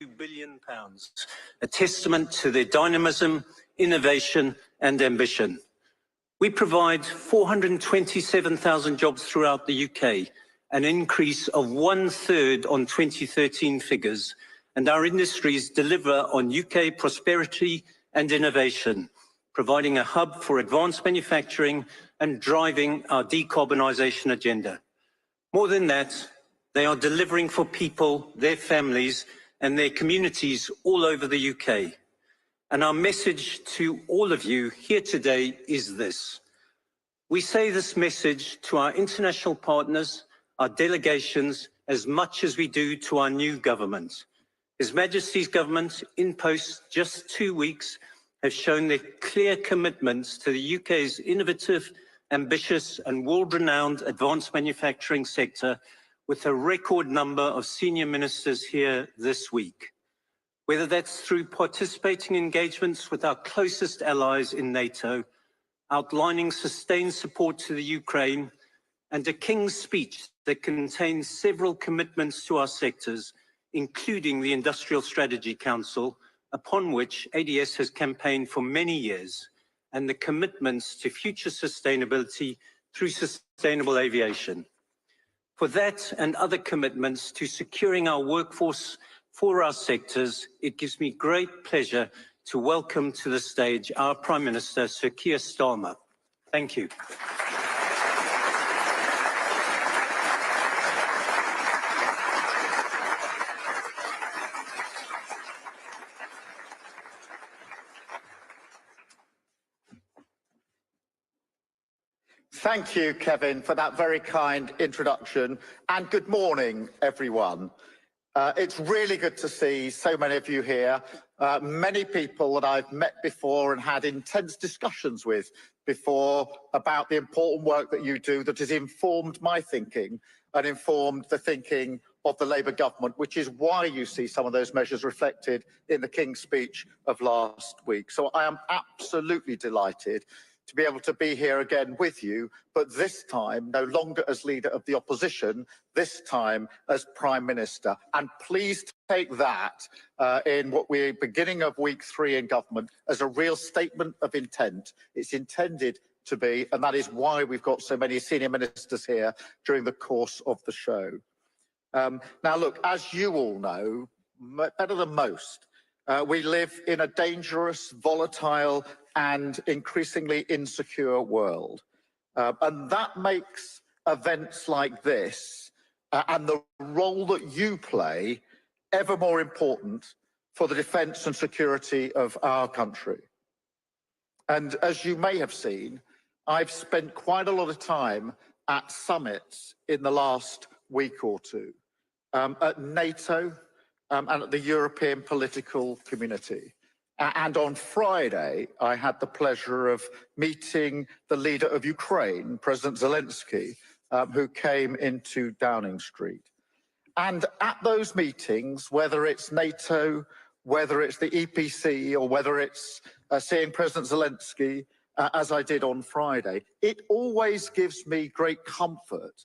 billion, a testament to their dynamism, innovation and ambition. We provide 427,000 jobs throughout the UK, an increase of 1/3 on 2013 figures, and our industries deliver on UK prosperity and innovation, providing a hub for advanced manufacturing and driving our decarbonisation agenda. More than that, they are delivering for people, their families and their communities all over the UK. And our message to all of you here today is this. We say this message to our international partners, our delegations, as much as we do to our new government. His Majesty's government, in post just 2 weeks, have shown their clear commitments to the UK's innovative, ambitious and world-renowned advanced manufacturing sector, with a record number of senior ministers here this week. Whether that's through participating engagements with our closest allies in NATO, outlining sustained support to the Ukraine, and a King's speech that contains several commitments to our sectors, including the Industrial Strategy Council, upon which ADS has campaigned for many years, and the commitments to future sustainability through sustainable aviation. For that and other commitments to securing our workforce for our sectors, it gives me great pleasure to welcome to the stage our Prime Minister, Sir Keir Starmer. Thank you. Thank you, Kevin, for that very kind introduction, and good morning, everyone. It's really good to see so many of you here, many people that I've met before and had intense discussions with before about the important work that you do that has informed my thinking and informed the thinking of the Labour government, which is why you see some of those measures reflected in the King's speech of last week. So I am absolutely delighted to be able to be here again with you, but this time no longer as leader of the opposition, this time as Prime Minister. And please take that in what we're beginning of week 3 in government as a real statement of intent. It's intended to be, and that is why we've got so many senior ministers here during the course of the show. Now look, as you all know, better than most, we live in a dangerous, volatile and increasingly insecure world. And that makes events like this and the role that you play ever more important for the defence and security of our country. And as you may have seen, I've spent quite a lot of time at summits in the last week or two, at NATO and at the European political community. And on Friday, I had the pleasure of meeting the leader of Ukraine, President Zelensky, who came into Downing Street. And at those meetings, whether it's NATO, whether it's the EPC, or whether it's seeing President Zelensky, as I did on Friday, it always gives me great comfort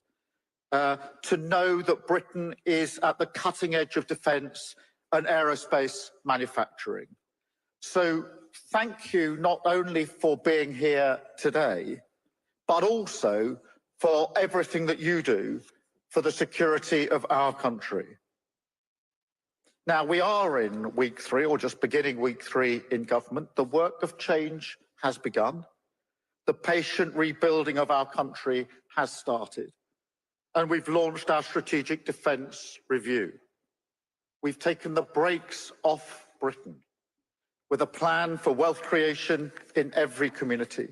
to know that Britain is at the cutting edge of defence and aerospace manufacturing. So thank you not only for being here today, but also for everything that you do for the security of our country. Now, we are in week 3, or just beginning week 3 in government. The work of change has begun. The patient rebuilding of our country has started. And we've launched our strategic defence review. We've taken the brakes off Britain with a plan for wealth creation in every community,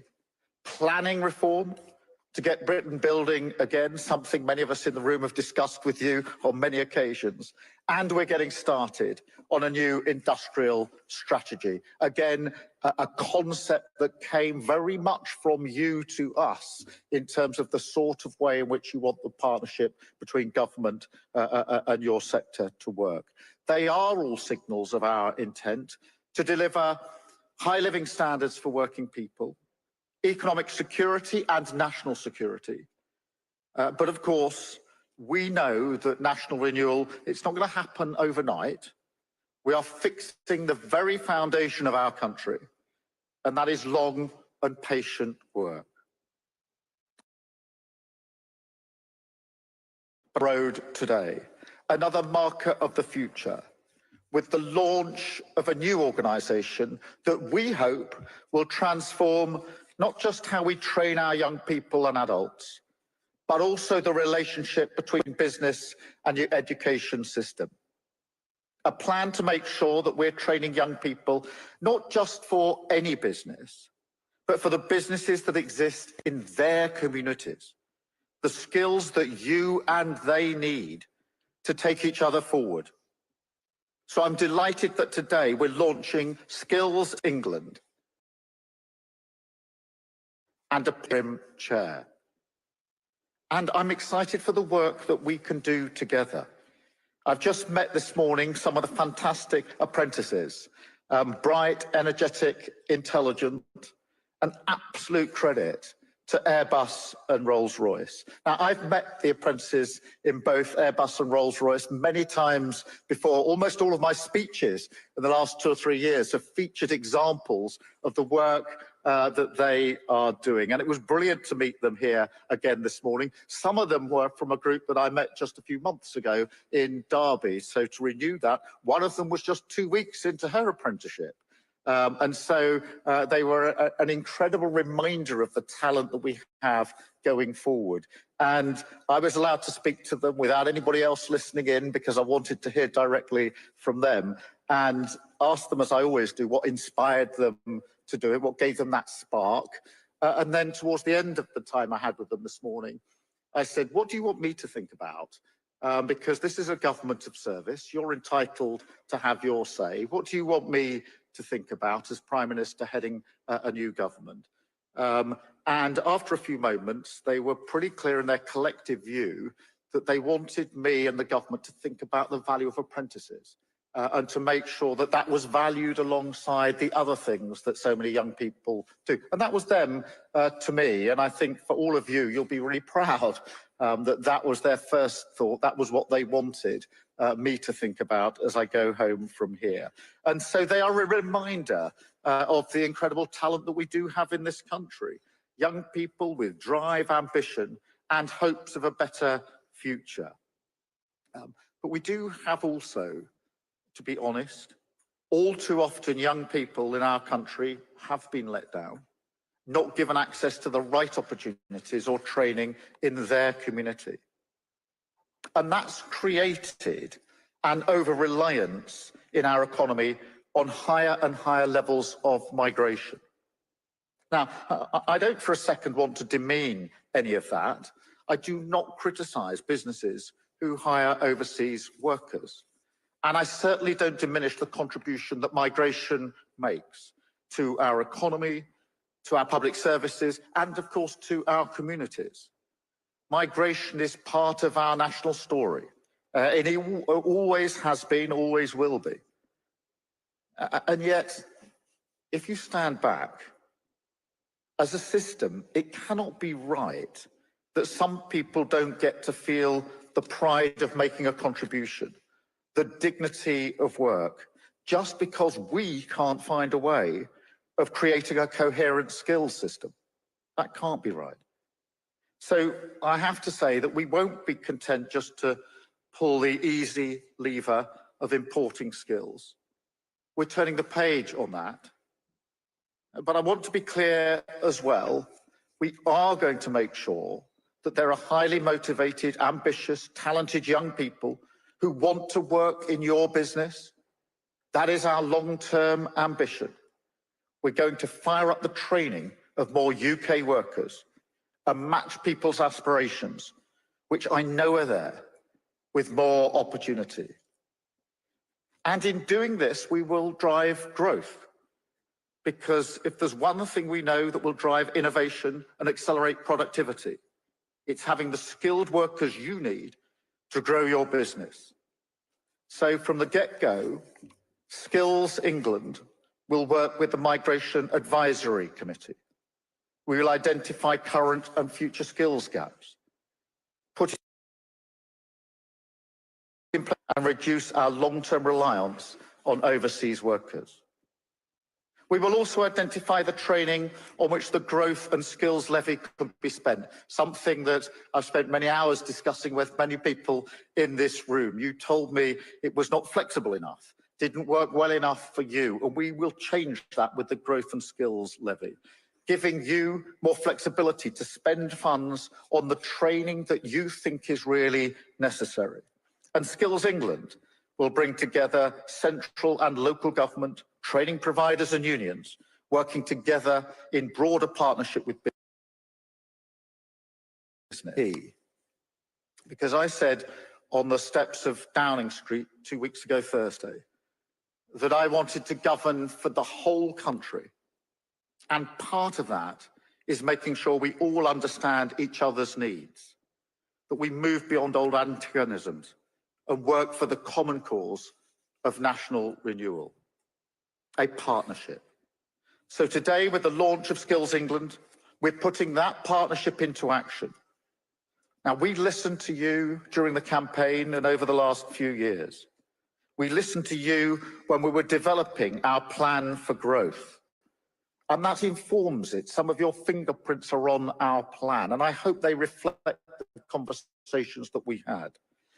planning reform to get Britain building again, something many of us in the room have discussed with you on many occasions. And we're getting started on a new industrial strategy. Again, a concept that came very much from you to us in terms of the sort of way in which you want the partnership between government and your sector to work. They are all signals of our intent to deliver high living standards for working people, economic security and national security. But of course, we know that national renewal, it's not going to happen overnight. We are fixing the very foundation of our country, and that is long and patient work. Road today, another marker of the future, with the launch of a new organisation that we hope will transform not just how we train our young people and adults, but also the relationship between business and the education system. A plan to make sure that we're training young people not just for any business, but for the businesses that exist in their communities. The skills that you and they need to take each other forward. So I'm delighted that today we're launching Skills England and a prim chair. And I'm excited for the work that we can do together. I've just met this morning some of the fantastic apprentices, bright, energetic, intelligent, an absolute credit to Airbus and Rolls-Royce. Now, I've met the apprentices in both Airbus and Rolls-Royce many times before. Almost all of my speeches in the last 2 or 3 years have featured examples of the work that they are doing. And it was brilliant to meet them here again this morning. Some of them were from a group that I met just a few months ago in Derby. So to renew that, one of them was just 2 weeks into her apprenticeship. And so they were an incredible reminder of the talent that we have going forward. And I was allowed to speak to them without anybody else listening in because I wanted to hear directly from them and ask them, as I always do, what inspired them to do it, what gave them that spark. And then towards the end of the time I had with them this morning, I said, what do you want me to think about? Because this is a government of service. You're entitled to have your say. What do you want me to think about as Prime Minister heading a new government? And after a few moments, they were pretty clear in their collective view that they wanted me and the government to think about the value of apprentices and to make sure that that was valued alongside the other things that so many young people do. And that was them to me. And I think for all of you, you'll be really proud that that was their first thought. That was what they wanted me to think about as I go home from here. And so they are a reminder of the incredible talent that we do have in this country. Young people with drive, ambition, and hopes of a better future. But we do have also, to be honest, all too often young people in our country have been let down, not given access to the right opportunities or training in their community. And that's created an over-reliance in our economy on higher and higher levels of migration. Now, I don't for a second want to demean any of that. I do not criticise businesses who hire overseas workers. And I certainly don't diminish the contribution that migration makes to our economy, to our public services, and of course to our communities. Migration is part of our national story. It always has been, always will be. And yet, if you stand back, as a system, it cannot be right that some people don't get to feel the pride of making a contribution, the dignity of work, just because we can't find a way of creating a coherent skills system. That can't be right. So I have to say that we won't be content just to pull the easy lever of importing skills. We're turning the page on that. But I want to be clear as well, we are going to make sure that there are highly motivated, ambitious, talented young people who want to work in your business. That is our long-term ambition. We're going to fire up the training of more UK workers and match people's aspirations, which I know are there, with more opportunity. And in doing this, we will drive growth. Because if there's one thing we know that will drive innovation and accelerate productivity, it's having the skilled workers you need to grow your business. So from the get-go, Skills England will work with the Migration Advisory Committee. We will identify current and future skills gaps, put in place and reduce our long-term reliance on overseas workers. We will also identify the training on which the growth and skills levy could be spent, something that I've spent many hours discussing with many people in this room. You told me it was not flexible enough, didn't work well enough for you, and we will change that with the growth and skills levy, giving you more flexibility to spend funds on the training that you think is really necessary. And Skills England will bring together central and local government, training providers and unions, working together in broader partnership with business. Because I said on the steps of Downing Street 2 weeks ago Thursday, that I wanted to govern for the whole country. And part of that is making sure we all understand each other's needs, that we move beyond old antagonisms and work for the common cause of national renewal, a partnership. So today, with the launch of Skills England, we're putting that partnership into action. Now, we listened to you during the campaign and over the last few years. We listened to you when we were developing our plan for growth. And that informs it. Some of your fingerprints are on our plan, and I hope they reflect the conversations that we had.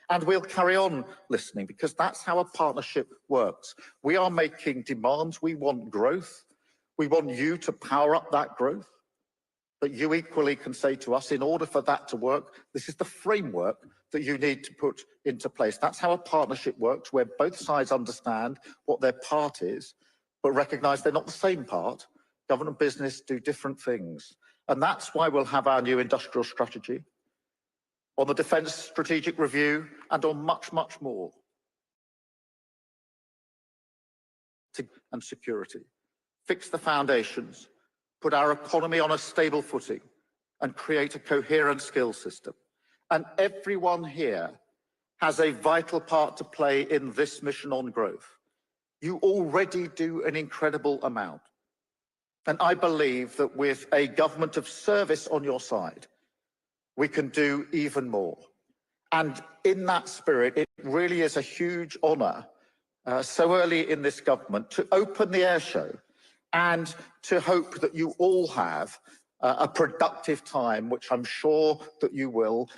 And we'll carry on listening, because that's how a partnership works. We are making demands. We want growth. We want you to power up that growth. But you equally can say to us, in order for that to work, this is the framework that you need to put into place. That's how a partnership works, where both sides understand what their part is, but recognise they're not the same part. Government and business do different things. And that's why we'll have our new industrial strategy, on the defence strategic review, and on much, much more. And security. Fix the foundations, put our economy on a stable footing, and create a coherent skills system. And everyone here has a vital part to play in this mission on growth. You already do an incredible amount. And I believe that with a government of service on your side, we can do even more. And in that spirit, it really is a huge honour, so early in this government, to open the air show and to hope that you all have a productive time, which I'm sure that you will,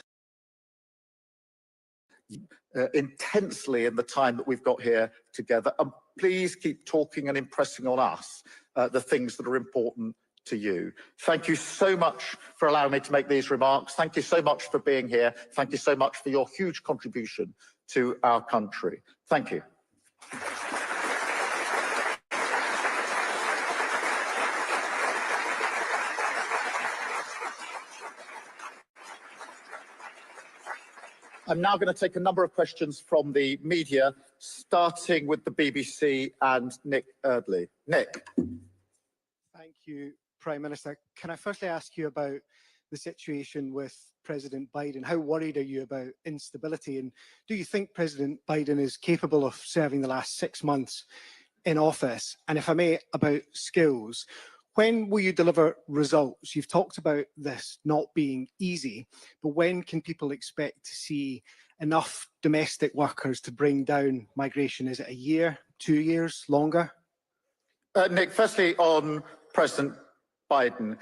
intensely in the time that we've got here together. And please keep talking and impressing on us the things that are important to you. Thank you so much for allowing me to make these remarks. Thank you so much for being here. Thank you so much for your huge contribution to our country. Thank you. I'm now going to take a number of questions from the media, starting with the BBC and Nick Eardley. Nick. Thank you, Prime Minister. Can I firstly ask you about the situation with President Biden? How worried are you about instability? And do you think President Biden is capable of serving the last 6 months in office? And if I may, about skills, when will you deliver results? You've talked about this not being easy, but when can people expect to see enough domestic workers to bring down migration? Is it a year, 2 years, longer? Nick, firstly on President Biden,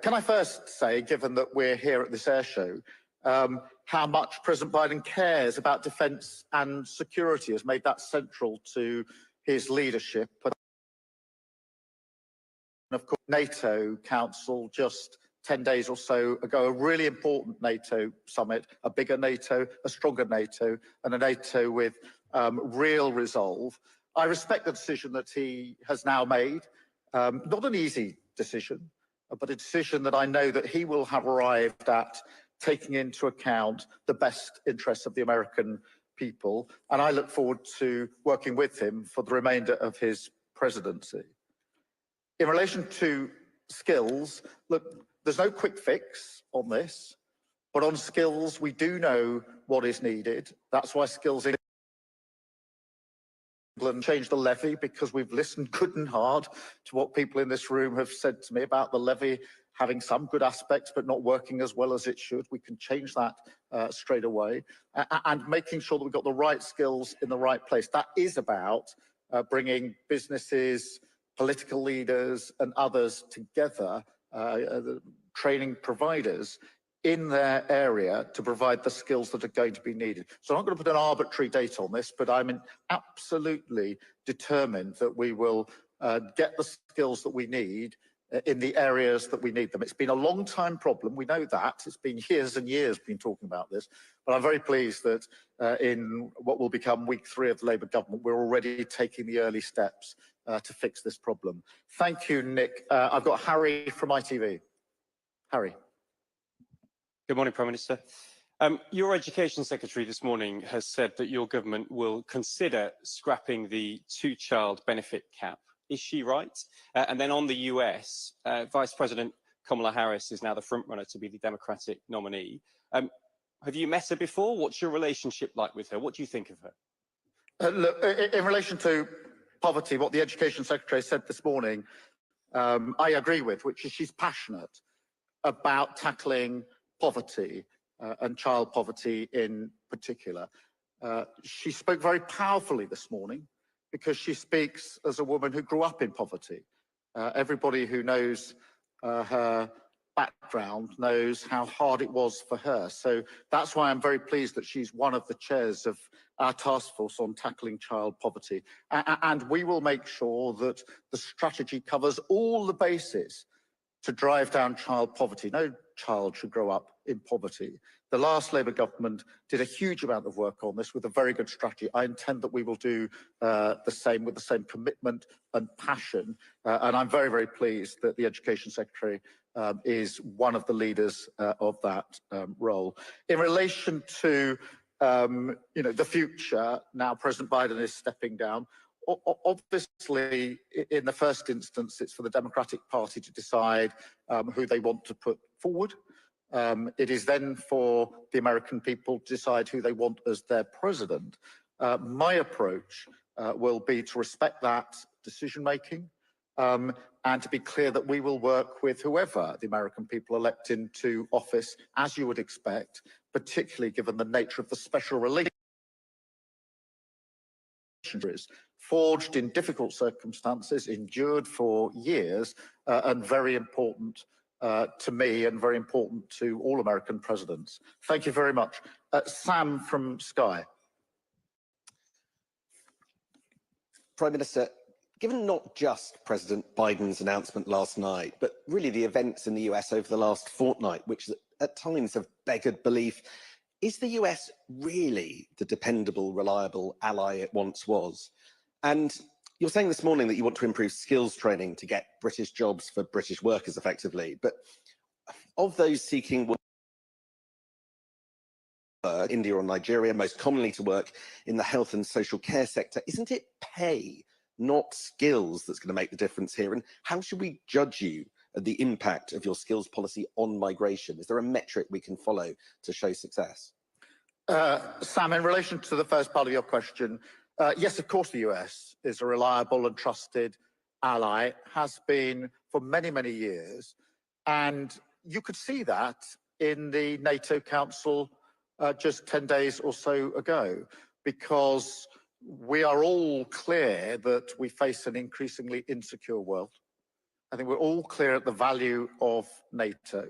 can I first say, given that we're here at this air show, how much President Biden cares about defence and security, has made that central to his leadership. And of course, NATO Council just 10 days or so ago, a really important NATO summit, a bigger NATO, a stronger NATO, and a NATO with real resolve. I respect the decision that he has now made. Not an easy decision, but a decision that I know that he will have arrived at, taking into account the best interests of the American people. And I look forward to working with him for the remainder of his presidency. In relation to skills, look, there's no quick fix on this, but on skills, we do know what is needed. That's why Skills England changed the levy, because we've listened good and hard to what people in this room have said to me about the levy having some good aspects, but not working as well as it should. We can change that straight away, and making sure that we've got the right skills in the right place. That is about bringing businesses, political leaders and others together, training providers in their area to provide the skills that are going to be needed. So I'm not going to put an arbitrary date on this, but I'm absolutely determined that we will get the skills that we need in the areas that we need them. It's been a long time problem, we know that. It's been years and years been talking about this, but I'm very pleased that in what will become week 3 of the Labour government, we're already taking the early steps to fix this problem. Thank you, Nick. I've got Harry from ITV. Harry. Good morning, Prime Minister. Your Education Secretary this morning has said that your government will consider scrapping the 2-child benefit cap. Is she right? And then on the US, Vice President Kamala Harris is now the frontrunner to be the Democratic nominee. Have you met her before? What's your relationship like with her? What do you think of her? Look, in relation to poverty, what the Education Secretary said this morning, I agree with, which is she's passionate about tackling poverty and child poverty in particular. She spoke very powerfully this morning because she speaks as a woman who grew up in poverty. Everybody who knows her background knows how hard it was for her. So that's why I'm very pleased that she's one of the chairs of our task force on tackling child poverty. And we will make sure that the strategy covers all the bases to drive down child poverty. No child should grow up in poverty. The last Labour government did a huge amount of work on this with a very good strategy. I intend that we will do the same with the same commitment and passion. And I'm very, very pleased that the Education Secretary is one of the leaders of that role. In relation to the future, now President Biden is stepping down. Obviously, in the first instance, it's for the Democratic Party to decide who they want to put forward. It is then for the American people to decide who they want as their president. My approach will be to respect that decision-making and to be clear that we will work with whoever the American people elect into office, as you would expect, particularly given the nature of the special relationship forged in difficult circumstances, endured for years, and very important to me and very important to all American presidents. Thank you very much. Sam from Sky. Prime Minister, given not just President Biden's announcement last night, but really the events in the US over the last fortnight, which at times have beggared belief, is the US really the dependable, reliable ally it once was? And you're saying this morning that you want to improve skills training to get British jobs for British workers effectively, but of those seeking work, India or Nigeria, most commonly to work in the health and social care sector, isn't it pay, not skills, that's going to make the difference here? And how should we judge you at the impact of your skills policy on migration? Is there a metric we can follow to show success? Sam, in relation to the first part of your question, yes, of course the US is a reliable and trusted ally, has been for many, many years. And you could see that in the NATO Council just 10 days or so ago, because we are all clear that we face an increasingly insecure world. I think we're all clear at the value of NATO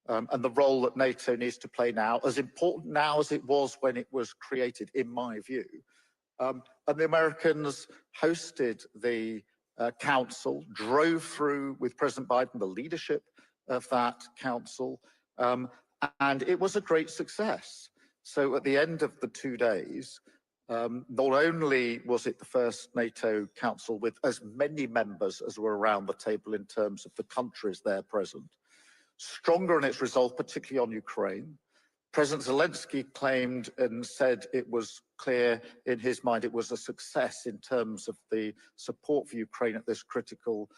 and the role that NATO needs to play now, as important now as it was when it was created, in my view. And the Americans hosted the council, drove through with President Biden the leadership of that council, and it was a great success. So at the end of the 2 days, not only was it the first NATO council with as many members as were around the table in terms of the countries there present, stronger in its resolve, particularly on Ukraine. President Zelensky claimed and said it was clear in his mind it was a success in terms of the support for Ukraine at this critical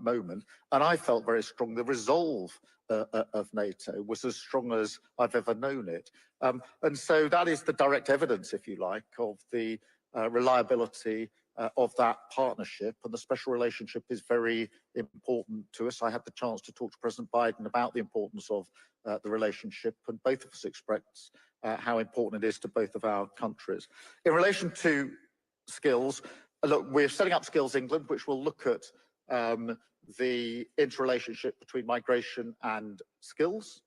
moment. And I felt very strong. The resolve of NATO was as strong as I've ever known it. And so that is the direct evidence, if you like, of the reliability of that partnership, and the special relationship is very important to us. I had the chance to talk to President Biden about the importance of the relationship, and both of us expressed how important it is to both of our countries. In relation to skills, look, we're setting up Skills England, which will look at the interrelationship between migration and skills.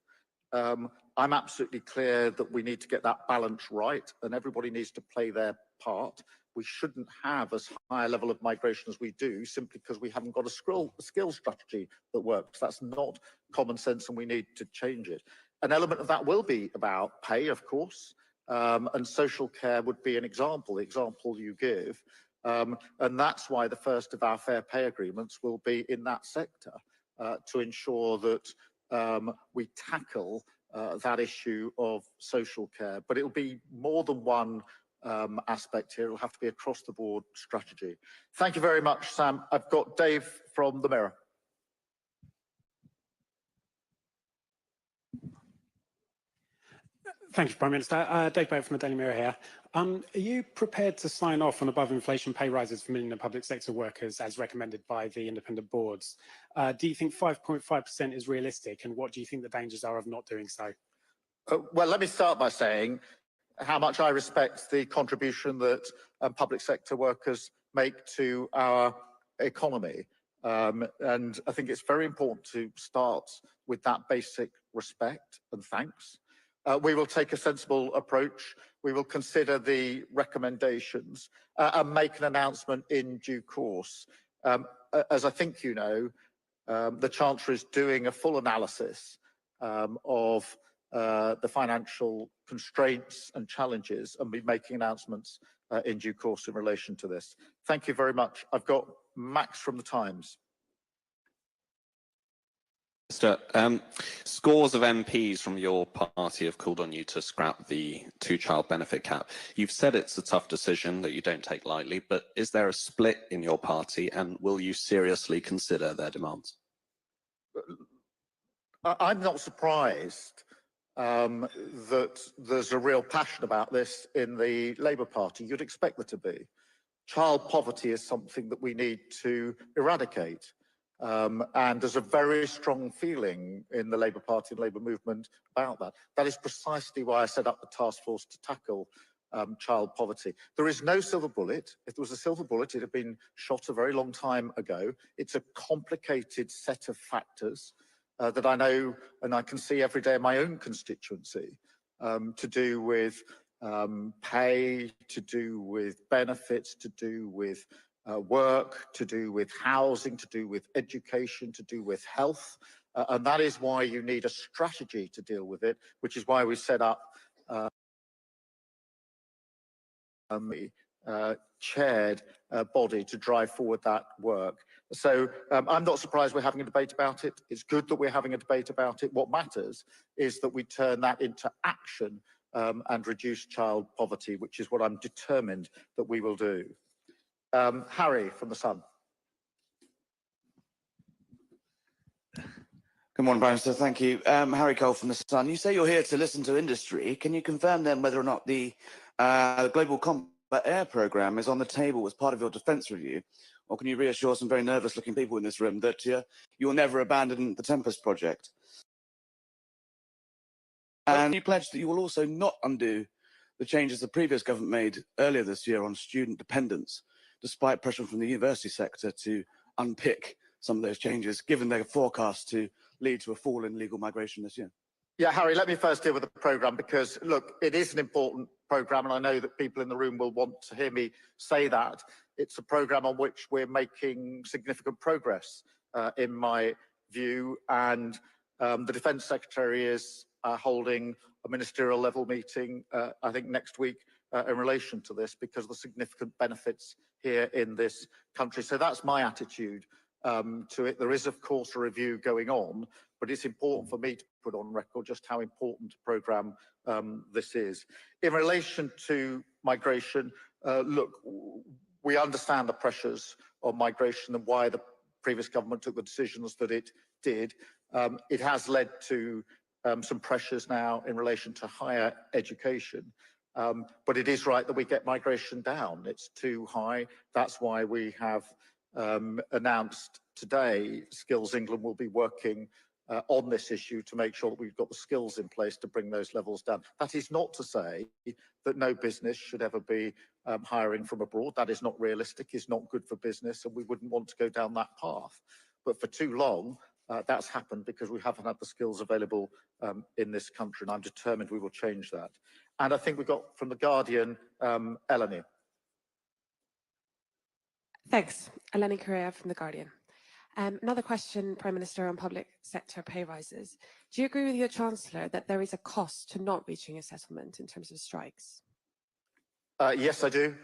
I'm absolutely clear that we need to get that balance right, and everybody needs to play their part. We shouldn't have as high a level of migration as we do simply because we haven't got a skills strategy that works. That's not common sense, and we need to change it. An element of that will be about pay, of course, and social care would be an example, the example you give. And that's why the first of our fair pay agreements will be in that sector to ensure that we tackle that issue of social care. But it'll be more than one aspect here. It'll have to be across the board strategy. Thank you very much, Sam. I've got Dave from the Mirror. Thank you, Prime Minister. Dave Baird from the Daily Mirror here. Are you prepared to sign off on above inflation pay rises for million public sector workers as recommended by the independent boards? Do you think 5.5% is realistic, and what do you think the dangers are of not doing so? Well, let me start by saying how much I respect the contribution that public sector workers make to our economy. And I think it's very important to start with that basic respect and thanks. We will take a sensible approach. We will consider the recommendations and make an announcement in due course. As I think you know, the Chancellor is doing a full analysis of the financial constraints and challenges, and be making announcements in due course in relation to this. Thank you very much. I've got Max from the Times. Scores of MPs from your party have called on you to scrap the two-child benefit cap. You've said it's a tough decision that you don't take lightly, but is there a split in your party, and will you seriously consider their demands? I'm not surprised that there's a real passion about this in the Labour Party. You'd expect there to be. Child poverty is something that we need to eradicate. And there's a very strong feeling in the Labour Party and Labour movement about that. That is precisely why I set up the task force to tackle child poverty. There is no silver bullet. If there was a silver bullet, it had been shot a very long time ago. It's a complicated set of factors that I know and I can see every day in my own constituency, to do with pay, to do with benefits, to do with work, to do with housing, to do with education, to do with health. And that is why you need a strategy to deal with it, which is why we set up chaired body to drive forward that work. So I'm not surprised we're having a debate about it. It's good that we're having a debate about it. What matters is that we turn that into action and reduce child poverty, which is what I'm determined that we will do. Harry from The Sun. Good morning, Prime Minister. Thank you. Harry Cole from The Sun. You say you're here to listen to industry. Can you confirm then whether or not the Global Combat Air Programme is on the table as part of your defence review? Or can you reassure some very nervous-looking people in this room that you will never abandon the Tempest project? And you pledge that you will also not undo the changes the previous government made earlier this year on student dependence, despite pressure from the university sector to unpick some of those changes, given their forecast to lead to a fall in legal migration this year? Yeah, Harry, let me first deal with the programme, because, look, it is an important programme, and I know that people in the room will want to hear me say that. It's a programme on which we're making significant progress, in my view, and the Defence Secretary is holding a ministerial level meeting, I think next week, in relation to this, because of the significant benefits here in this country. So that's my attitude to it. There is, of course, a review going on, but it's important for me to put on record just how important a programme this is. In relation to migration, look, we understand the pressures on migration and why the previous government took the decisions that it did. It has led to some pressures now in relation to higher education. But it is right that we get migration down. It's too high. That's why we have announced today Skills England will be working on this issue to make sure that we've got the skills in place to bring those levels down. That is not to say that no business should ever be hiring from abroad. That is not realistic, is not good for business, and we wouldn't want to go down that path. But for too long, that's happened because we haven't had the skills available in this country, and I'm determined we will change that. And I think we got from The Guardian, Eleni. Thanks. Eleni Correa from The Guardian. Another question, Prime Minister, on public sector pay rises. Do you agree with your Chancellor that there is a cost to not reaching a settlement in terms of strikes? Yes, I do.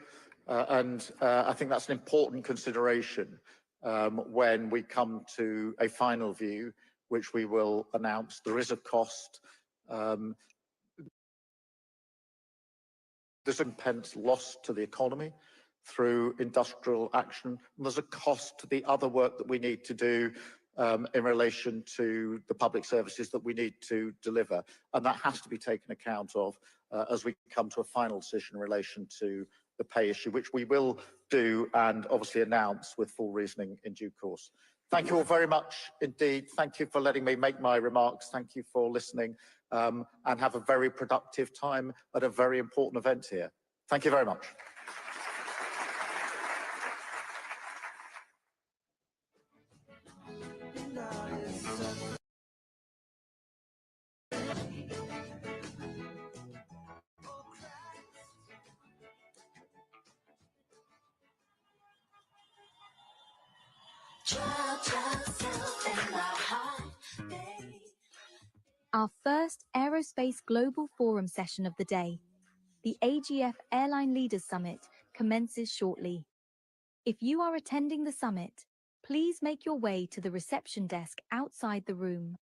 I think that's an important consideration when we come to a final view, which we will announce. There is a cost. There's a pence lost to the economy through industrial action. And there's a cost to the other work that we need to do in relation to the public services that we need to deliver. And that has to be taken account of as we come to a final decision in relation to the pay issue, which we will do and obviously announce with full reasoning in due course. Thank you all very much indeed. Thank you for letting me make my remarks. Thank you for listening and have a very productive time at a very important event here. Thank you very much. Our first Aerospace Global Forum session of the day, the AGF Airline Leaders Summit, commences shortly. If you are attending the summit, please make your way to the reception desk outside the room.